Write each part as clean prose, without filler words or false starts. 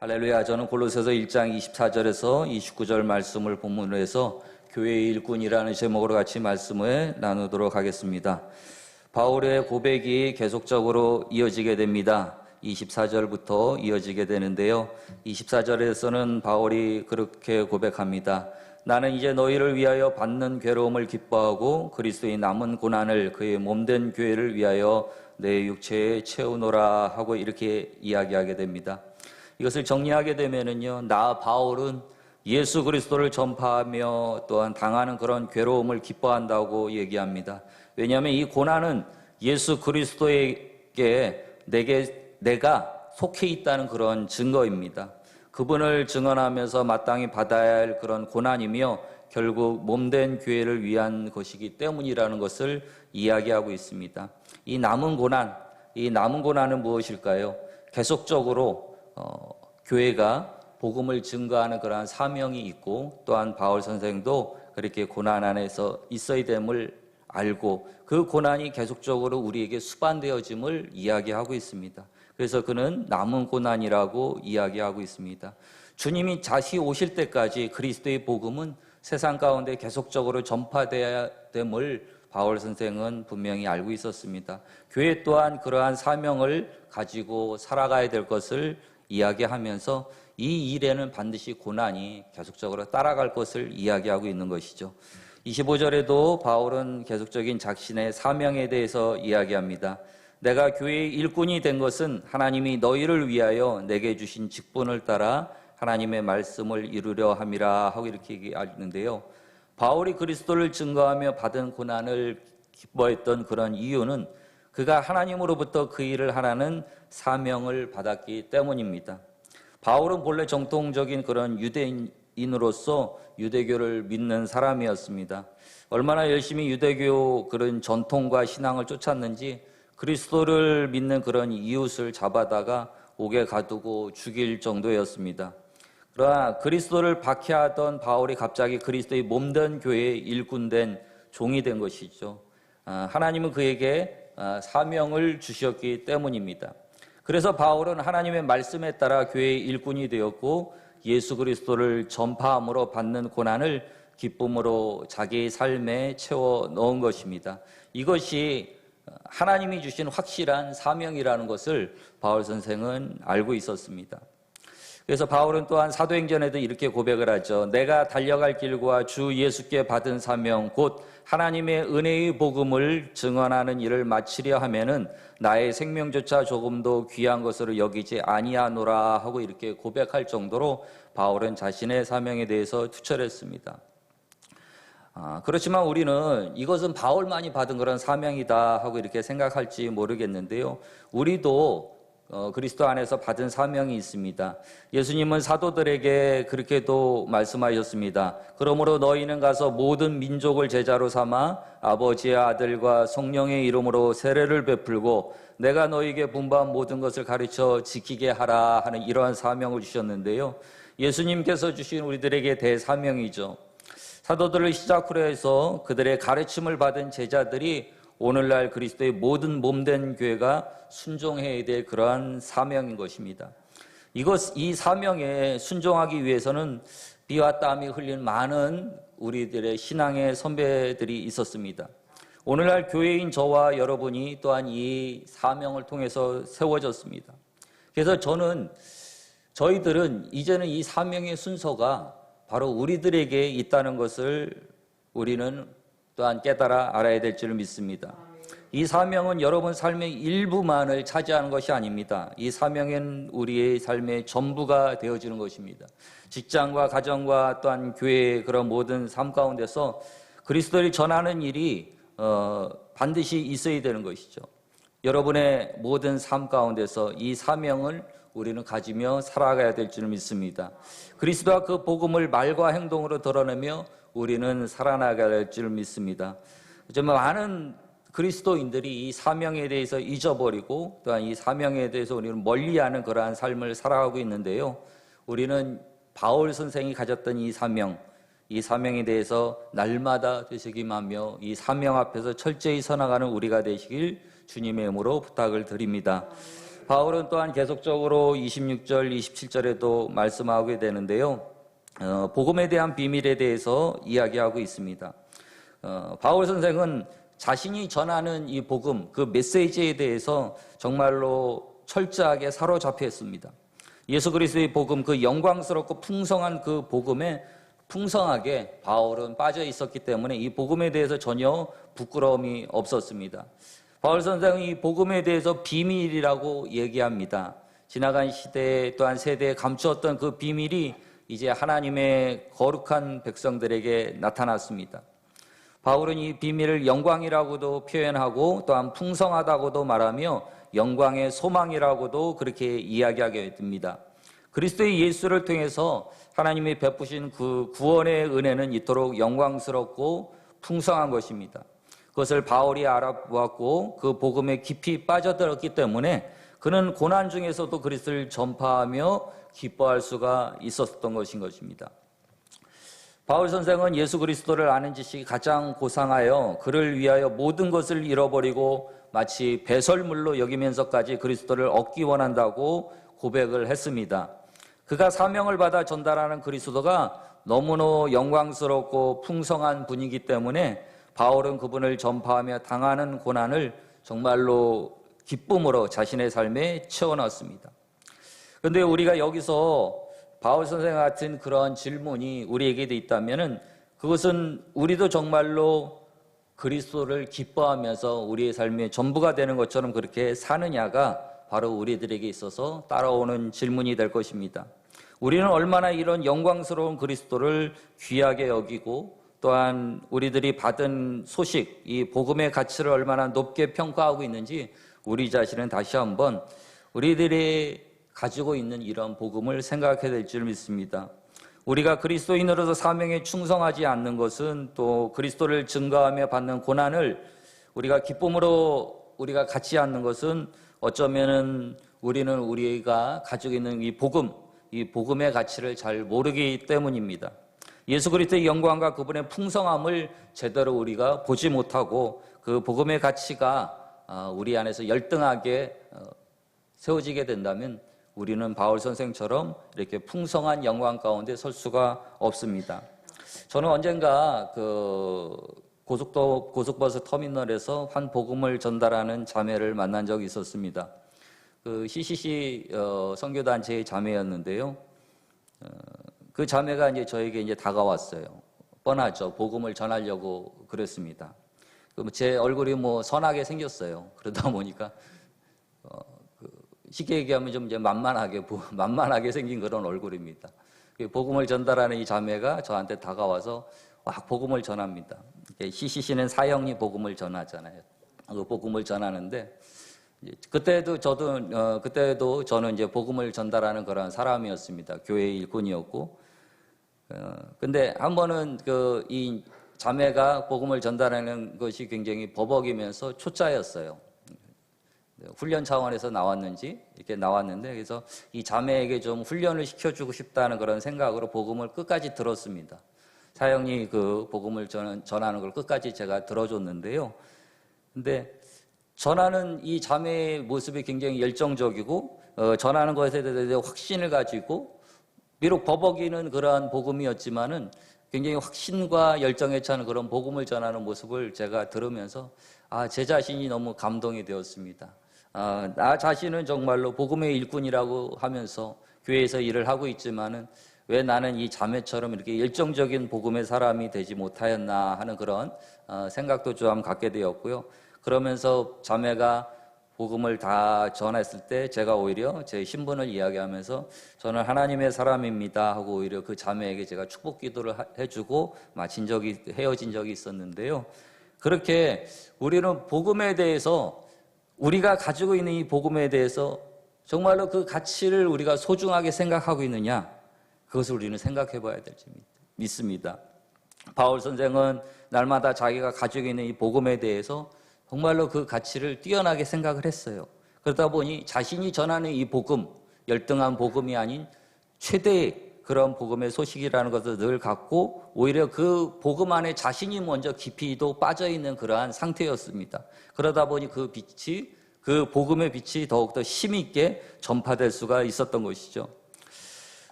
할렐루야. 저는 골로새서 1장 24절에서 29절 말씀을 본문으로 해서 교회의 일꾼이라는 제목으로 같이 말씀을 나누도록 하겠습니다. 바울의 고백이 계속적으로 이어지게 됩니다. 24절부터 이어지게 되는데요. 24절에서는 바울이 그렇게 고백합니다. 나는 이제 너희를 위하여 받는 괴로움을 기뻐하고 그리스도의 남은 고난을 그의 몸된 교회를 위하여 내 육체에 채우노라 하고 이렇게 이야기하게 됩니다. 이것을 정리하게 되면은요, 나 바울은 예수 그리스도를 전파하며 또한 당하는 그런 괴로움을 기뻐한다고 얘기합니다. 왜냐하면 이 고난은 예수 그리스도에게 내가 속해 있다는 그런 증거입니다. 그분을 증언하면서 마땅히 받아야 할 그런 고난이며 결국 몸된 교회를 위한 것이기 때문이라는 것을 이야기하고 있습니다. 이 남은 고난은 무엇일까요? 계속적으로 교회가 복음을 증거하는 그러한 사명이 있고 또한 바울 선생도 그렇게 고난 안에서 있어야 됨을 알고 그 고난이 계속적으로 우리에게 수반되어짐을 이야기하고 있습니다. 그래서 그는 남은 고난이라고 이야기하고 있습니다. 주님이 다시 오실 때까지 그리스도의 복음은 세상 가운데 계속적으로 전파되어야 됨을 바울 선생은 분명히 알고 있었습니다. 교회 또한 그러한 사명을 가지고 살아가야 될 것을 이야기하면서 이 일에는 반드시 고난이 계속적으로 따라갈 것을 이야기하고 있는 것이죠. 25절에도 바울은 계속적인 자신의 사명에 대해서 이야기합니다. 내가 교회의 일꾼이 된 것은 하나님이 너희를 위하여 내게 주신 직분을 따라 하나님의 말씀을 이루려 함이라 하고 이렇게 얘기하는데요. 바울이 그리스도를 증거하며 받은 고난을 기뻐했던 그런 이유는 그가 하나님으로부터 그 일을 하라는 사명을 받았기 때문입니다. 바울은 본래 정통적인 그런 유대인으로서 유대교를 믿는 사람이었습니다. 얼마나 열심히 유대교 그런 전통과 신앙을 쫓았는지 그리스도를 믿는 그런 이웃을 잡아다가 옥에 가두고 죽일 정도였습니다. 그러나 그리스도를 박해하던 바울이 갑자기 그리스도의 몸된 교회의 일꾼된 종이 된 것이죠. 하나님은 그에게 사명을 주셨기 때문입니다. 그래서 바울은 하나님의 말씀에 따라 교회의 일꾼이 되었고 예수 그리스도를 전파함으로 받는 고난을 기쁨으로 자기의 삶에 채워 넣은 것입니다. 이것이 하나님이 주신 확실한 사명이라는 것을 바울 선생은 알고 있었습니다. 그래서 바울은 또한 사도행전에도 이렇게 고백을 하죠. 내가 달려갈 길과 주 예수께 받은 사명 곧 하나님의 은혜의 복음을 증언하는 일을 마치려 하면은 나의 생명조차 조금도 귀한 것으로 여기지 아니하노라 하고 이렇게 고백할 정도로 바울은 자신의 사명에 대해서 투철했습니다. 그렇지만 우리는 이것은 바울만이 받은 그런 사명이다 하고 이렇게 생각할지 모르겠는데요. 우리도 그리스도 안에서 받은 사명이 있습니다. 예수님은 사도들에게 그렇게도 말씀하셨습니다. 그러므로 너희는 가서 모든 민족을 제자로 삼아 아버지의 아들과 성령의 이름으로 세례를 베풀고 내가 너희에게 분부한 모든 것을 가르쳐 지키게 하라 하는 이러한 사명을 주셨는데요. 예수님께서 주신 우리들에게 대사명이죠. 사도들을 시작으로 해서 그들의 가르침을 받은 제자들이 오늘날 그리스도의 모든 몸된 교회가 순종해야 될 그러한 사명인 것입니다. 이 사명에 순종하기 위해서는 비와 땀이 흘린 많은 우리들의 신앙의 선배들이 있었습니다. 오늘날 교회인 저와 여러분이 또한 이 사명을 통해서 세워졌습니다. 그래서 저희들은 이제는 이 사명의 순서가 바로 우리들에게 있다는 것을 우리는 또한 깨달아 알아야 될 줄 믿습니다. 이 사명은 여러분 삶의 일부만을 차지하는 것이 아닙니다. 이 사명은 우리의 삶의 전부가 되어지는 것입니다. 직장과 가정과 또한 교회의 그런 모든 삶 가운데서 그리스도를 전하는 일이 반드시 있어야 되는 것이죠. 여러분의 모든 삶 가운데서 이 사명을 우리는 가지며 살아가야 될 줄 믿습니다. 그리스도와 그 복음을 말과 행동으로 드러내며 우리는 살아나가야 될 줄 믿습니다. 정말 많은 그리스도인들이 이 사명에 대해서 잊어버리고 또한 이 사명에 대해서 우리는 멀리하는 그러한 삶을 살아가고 있는데요. 우리는 바울 선생이 가졌던 이 사명에 대해서 날마다 되새김하며 이 사명 앞에서 철저히 서나가는 우리가 되시길 주님의 이름으로 부탁을 드립니다. 바울은 또한 계속적으로 26절, 27절에도 말씀하게 되는데요. 복음에 대한 비밀에 대해서 이야기하고 있습니다. 바울 선생은 자신이 전하는 이 복음, 그 메시지에 대해서 정말로 철저하게 사로잡혀 있습니다. 예수 그리스도의 복음, 그 영광스럽고 풍성한 그 복음에 풍성하게 바울은 빠져 있었기 때문에 이 복음에 대해서 전혀 부끄러움이 없었습니다. 바울 선생은 이 복음에 대해서 비밀이라고 얘기합니다. 지나간 시대 또한 세대에 감추었던 그 비밀이 이제 하나님의 거룩한 백성들에게 나타났습니다. 바울은 이 비밀을 영광이라고도 표현하고 또한 풍성하다고도 말하며 영광의 소망이라고도 그렇게 이야기하게 됩니다. 그리스도의 예수를 통해서 하나님이 베푸신 그 구원의 은혜는 이토록 영광스럽고 풍성한 것입니다. 그것을 바울이 알아보았고 그 복음에 깊이 빠져들었기 때문에 그는 고난 중에서도 그리스도를 전파하며 기뻐할 수가 있었던 것인 것입니다. 바울 선생은 예수 그리스도를 아는 지식이 가장 고상하여 그를 위하여 모든 것을 잃어버리고 마치 배설물로 여기면서까지 그리스도를 얻기 원한다고 고백을 했습니다. 그가 사명을 받아 전달하는 그리스도가 너무나 영광스럽고 풍성한 분이기 때문에 바울은 그분을 전파하며 당하는 고난을 정말로 기쁨으로 자신의 삶에 채워넣었습니다. 그런데 우리가 여기서 바울 선생 같은 그런 질문이 우리에게도 있다면은 그것은 우리도 정말로 그리스도를 기뻐하면서 우리의 삶의 전부가 되는 것처럼 그렇게 사느냐가 바로 우리들에게 있어서 따라오는 질문이 될 것입니다. 우리는 얼마나 이런 영광스러운 그리스도를 귀하게 여기고 또한 우리들이 받은 소식, 이 복음의 가치를 얼마나 높게 평가하고 있는지 우리 자신은 다시 한번 우리들이 가지고 있는 이런 복음을 생각해야 될 줄 믿습니다. 우리가 그리스도인으로서 사명에 충성하지 않는 것은 또 그리스도를 증거하며 받는 고난을 우리가 기쁨으로 우리가 갖지 않는 것은 어쩌면은 우리는 우리가 가지고 있는 이 복음의 가치를 잘 모르기 때문입니다. 예수 그리스도의 영광과 그분의 풍성함을 제대로 우리가 보지 못하고 그 복음의 가치가 우리 안에서 열등하게 세워지게 된다면 우리는 바울 선생처럼 이렇게 풍성한 영광 가운데 설 수가 없습니다. 저는 언젠가 그 고속버스 터미널에서 한 복음을 전달하는 자매를 만난 적이 있었습니다. 그 CCC 선교단체의 자매였는데요. 그 자매가 이제 저에게 이제 다가왔어요. 뻔하죠. 복음을 전하려고 그랬습니다. 제 얼굴이 뭐 선하게 생겼어요. 그러다 보니까 쉽게 얘기하면 좀 이제 만만하게 생긴 그런 얼굴입니다. 복음을 전달하는 이 자매가 저한테 다가와서 복음을 전합니다. CCC는 사형리 복음을 전하잖아요. 그 복음을 전하는데 그때도 저는 이제 복음을 전달하는 그런 사람이었습니다. 교회의 일꾼이었고, 근데 한 번은 이 자매가 복음을 전달하는 것이 굉장히 버벅이면서 초짜였어요. 훈련 차원에서 나왔는지 이렇게 나왔는데 그래서 이 자매에게 좀 훈련을 시켜주고 싶다는 그런 생각으로 복음을 끝까지 들었습니다. 사형리 그 복음을 전하는 걸 끝까지 제가 들어줬는데요. 근데 전하는 이 자매의 모습이 굉장히 열정적이고 전하는 것에 대해서 확신을 가지고 비록 버벅이는 그러한 복음이었지만은 굉장히 확신과 열정에 차는 그런 복음을 전하는 모습을 제가 들으면서 제 자신이 너무 감동이 되었습니다. 나 자신은 정말로 복음의 일꾼이라고 하면서 교회에서 일을 하고 있지만은 왜 나는 이 자매처럼 이렇게 열정적인 복음의 사람이 되지 못하였나 하는 그런 생각도 좀 갖게 되었고요. 그러면서 자매가 복음을 다 전했을 때 제가 오히려 제 신분을 이야기하면서 저는 하나님의 사람입니다 하고 오히려 그 자매에게 제가 축복 기도를 해주고 헤어진 적이 있었는데요. 그렇게 우리는 복음에 대해서 우리가 가지고 있는 이 복음에 대해서 정말로 그 가치를 우리가 소중하게 생각하고 있느냐, 그것을 우리는 생각해 봐야 될지 믿습니다. 바울 선생은 날마다 자기가 가지고 있는 이 복음에 대해서 정말로 그 가치를 뛰어나게 생각을 했어요. 그러다 보니 자신이 전하는 이 복음, 열등한 복음이 아닌 최대의 그런 복음의 소식이라는 것을 늘 갖고 오히려 그 복음 안에 자신이 먼저 깊이도 빠져있는 그러한 상태였습니다. 그러다 보니 그 빛이 그 복음의 빛이 더욱더 힘있게 전파될 수가 있었던 것이죠.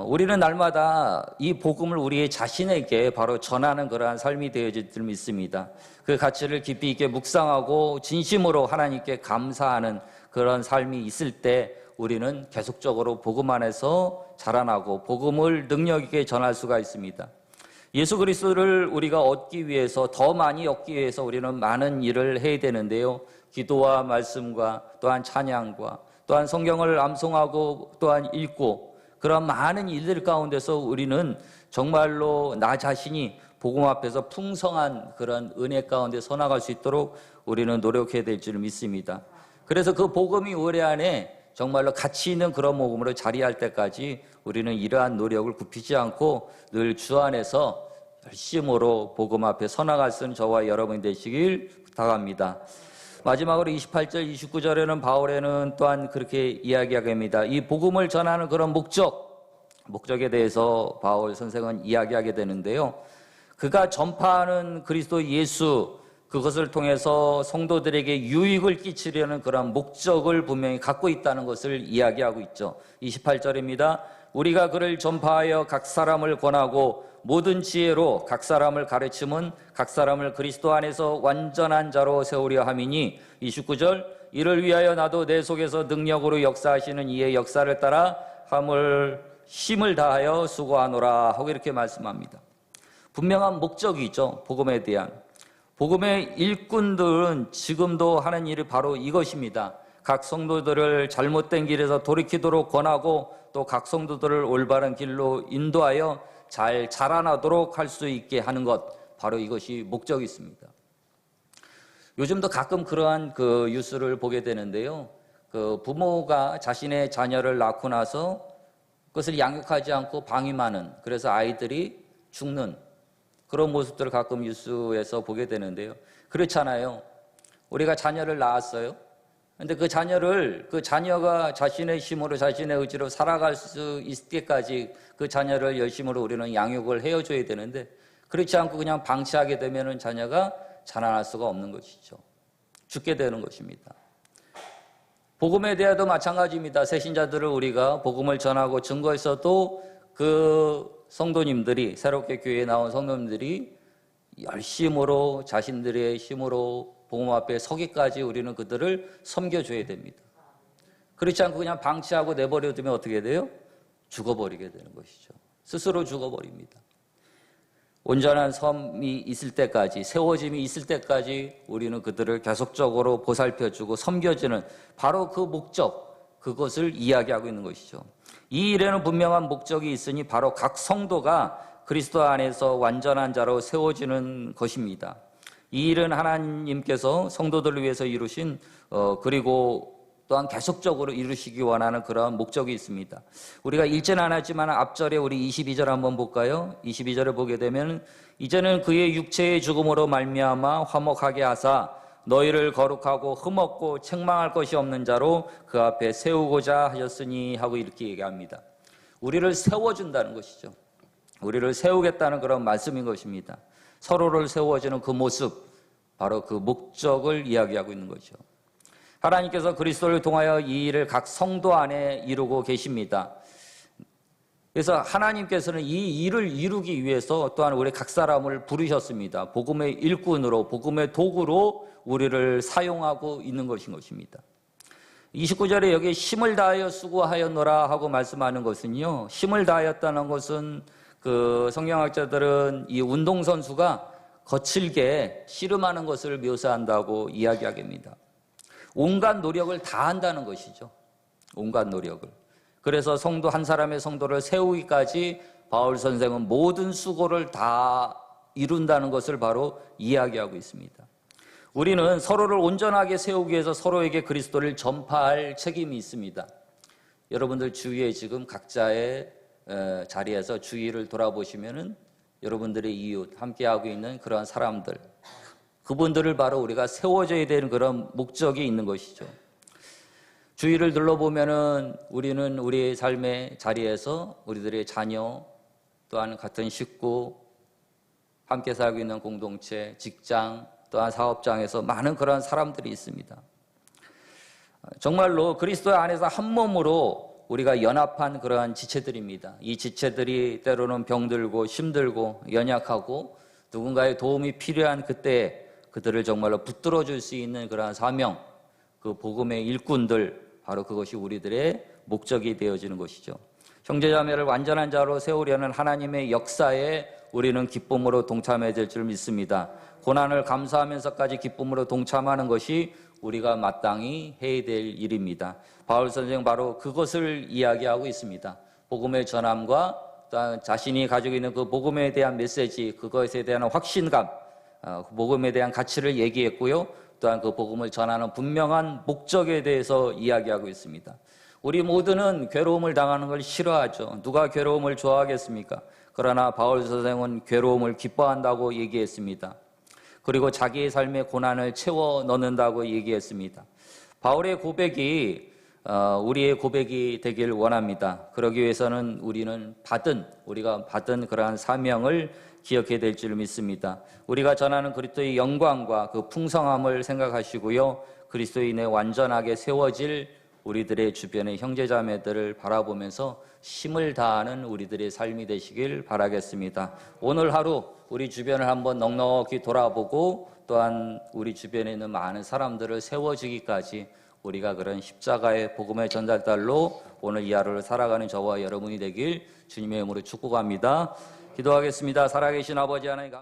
우리는 날마다 이 복음을 우리 자신에게 바로 전하는 그러한 삶이 되어질 줄 믿습니다. 그 가치를 깊이 있게 묵상하고 진심으로 하나님께 감사하는 그런 삶이 있을 때 우리는 계속적으로 복음 안에서 자라나고 복음을 능력 있게 전할 수가 있습니다. 예수 그리스도를 우리가 얻기 위해서, 더 많이 얻기 위해서 우리는 많은 일을 해야 되는데요. 기도와 말씀과 또한 찬양과 또한 성경을 암송하고 또한 읽고 그런 많은 일들 가운데서 우리는 정말로 나 자신이 복음 앞에서 풍성한 그런 은혜 가운데 서나갈 수 있도록 우리는 노력해야 될 줄 믿습니다. 그래서 그 복음이 우리 안에 정말로 가치 있는 그런 복음으로 자리할 때까지 우리는 이러한 노력을 굽히지 않고 늘 주 안에서 열심으로 복음 앞에 서나갈 수 있는 저와 여러분이 되시길 부탁합니다. 마지막으로 28절, 29절에는 바울에는 또한 그렇게 이야기하게 합니다. 이 복음을 전하는 그런 목적에 대해서 바울 선생은 이야기하게 되는데요. 그가 전파하는 그리스도 예수, 그것을 통해서 성도들에게 유익을 끼치려는 그런 목적을 분명히 갖고 있다는 것을 이야기하고 있죠. 28절입니다. 우리가 그를 전파하여 각 사람을 권하고 모든 지혜로 각 사람을 가르침은 각 사람을 그리스도 안에서 완전한 자로 세우려 함이니 29절 이를 위하여 나도 내 속에서 능력으로 역사하시는 이의 역사를 따라 힘을 다하여 수고하노라 하고 이렇게 말씀합니다. 분명한 목적이 있죠. 복음에 대한. 복음의 일꾼들은 지금도 하는 일이 바로 이것입니다. 각 성도들을 잘못된 길에서 돌이키도록 권하고 또 각 성도들을 올바른 길로 인도하여 잘 자라나도록 할 수 있게 하는 것, 바로 이것이 목적이 있습니다. 요즘도 가끔 그러한 그 뉴스를 보게 되는데요. 그 부모가 자신의 자녀를 낳고 나서 그것을 양육하지 않고 방임하는, 그래서 아이들이 죽는 그런 모습들을 가끔 뉴스에서 보게 되는데요. 그렇잖아요. 우리가 자녀를 낳았어요. 근데 그 자녀가 자신의 힘으로, 자신의 의지로 살아갈 수 있을 때까지 그 자녀를 열심으로 우리는 양육을 해줘야 되는데, 그렇지 않고 그냥 방치하게 되면은 자녀가 자라날 수가 없는 것이죠. 죽게 되는 것입니다. 복음에 대해도 마찬가지입니다. 새신자들을 우리가 복음을 전하고 증거했어도 그 성도님들이, 새롭게 교회에 나온 성도님들이 열심으로 자신들의 힘으로 복음 앞에 서기까지 우리는 그들을 섬겨줘야 됩니다. 그렇지 않고 그냥 방치하고 내버려두면 어떻게 돼요? 죽어버리게 되는 것이죠. 스스로 죽어버립니다. 온전한 섬이 있을 때까지, 세워짐이 있을 때까지 우리는 그들을 계속적으로 보살펴주고 섬겨주는 바로 그 목적, 그것을 이야기하고 있는 것이죠. 이 일에는 분명한 목적이 있으니 바로 각 성도가 그리스도 안에서 완전한 자로 세워지는 것입니다. 이 일은 하나님께서 성도들을 위해서 이루신 그리고 또한 계속적으로 이루시기 원하는 그러한 목적이 있습니다. 우리가 읽지는 않았지만 앞절에 우리 22절 한번 볼까요? 22절을 보게 되면 이제는 그의 육체의 죽음으로 말미암아 화목하게 하사 너희를 거룩하고 흠없고 책망할 것이 없는 자로 그 앞에 세우고자 하셨으니 하고 이렇게 얘기합니다. 우리를 세워준다는 것이죠. 우리를 세우겠다는 그런 말씀인 것입니다. 서로를 세워주는 그 모습, 바로 그 목적을 이야기하고 있는 거죠. 하나님께서 그리스도를 통하여 이 일을 각 성도 안에 이루고 계십니다. 그래서 하나님께서는 이 일을 이루기 위해서 또한 우리 각 사람을 부르셨습니다. 복음의 일꾼으로, 복음의 도구로 우리를 사용하고 있는 것입니다. 29절에 여기 힘을 다하여 수고하였노라 하고 말씀하는 것은요, 힘을 다하였다는 것은 그 성경학자들은 이 운동선수가 거칠게 씨름하는 것을 묘사한다고 이야기하게 합니다. 온갖 노력을 다 한다는 것이죠. 온갖 노력을. 그래서 성도 한 사람의 성도를 세우기까지 바울 선생은 모든 수고를 다 이룬다는 것을 바로 이야기하고 있습니다. 우리는 서로를 온전하게 세우기 위해서 서로에게 그리스도를 전파할 책임이 있습니다. 여러분들 주위에 지금 각자의 자리에서 주위를 돌아보시면은 여러분들의 이웃, 함께하고 있는 그러한 사람들, 그분들을 바로 우리가 세워줘야 되는 그런 목적이 있는 것이죠. 주위를 둘러보면은 우리는 우리의 삶의 자리에서 우리들의 자녀, 또한 같은 식구, 함께 살고 있는 공동체, 직장, 또한 사업장에서 많은 그런 사람들이 있습니다. 정말로 그리스도 안에서 한 몸으로 우리가 연합한 그러한 지체들입니다. 이 지체들이 때로는 병들고 힘들고 연약하고 누군가의 도움이 필요한 그때 그들을 정말로 붙들어 줄 수 있는 그러한 사명, 그 복음의 일꾼들, 바로 그것이 우리들의 목적이 되어지는 것이죠. 형제자매를 완전한 자로 세우려는 하나님의 역사에 우리는 기쁨으로 동참해야 될 줄 믿습니다. 고난을 감수하면서까지 기쁨으로 동참하는 것이 우리가 마땅히 해야 될 일입니다. 바울 선생은 바로 그것을 이야기하고 있습니다. 복음의 전함과 또한 자신이 가지고 있는 그 복음에 대한 메시지, 그것에 대한 확신감, 복음에 대한 가치를 얘기했고요. 또한 그 복음을 전하는 분명한 목적에 대해서 이야기하고 있습니다. 우리 모두는 괴로움을 당하는 걸 싫어하죠. 누가 괴로움을 좋아하겠습니까? 그러나 바울 선생은 괴로움을 기뻐한다고 얘기했습니다. 그리고 자기의 삶의 고난을 채워 넣는다고 얘기했습니다. 바울의 고백이 우리의 고백이 되길 원합니다. 그러기 위해서는 우리가 받은 그러한 사명을 기억해야 될 줄 믿습니다. 우리가 전하는 그리스도의 영광과 그 풍성함을 생각하시고요. 그리스도인의 완전하게 세워질 우리들의 주변의 형제자매들을 바라보면서 힘을 다하는 우리들의 삶이 되시길 바라겠습니다. 오늘 하루 우리 주변을 한번 넉넉히 돌아보고 또한 우리 주변에 있는 많은 사람들을 세워주기까지 우리가 그런 십자가의 복음의 전달달로 오늘 이 하루를 살아가는 저와 여러분이 되길 주님의 이름으로 축복합니다. 기도하겠습니다. 살아계신 아버지 하나님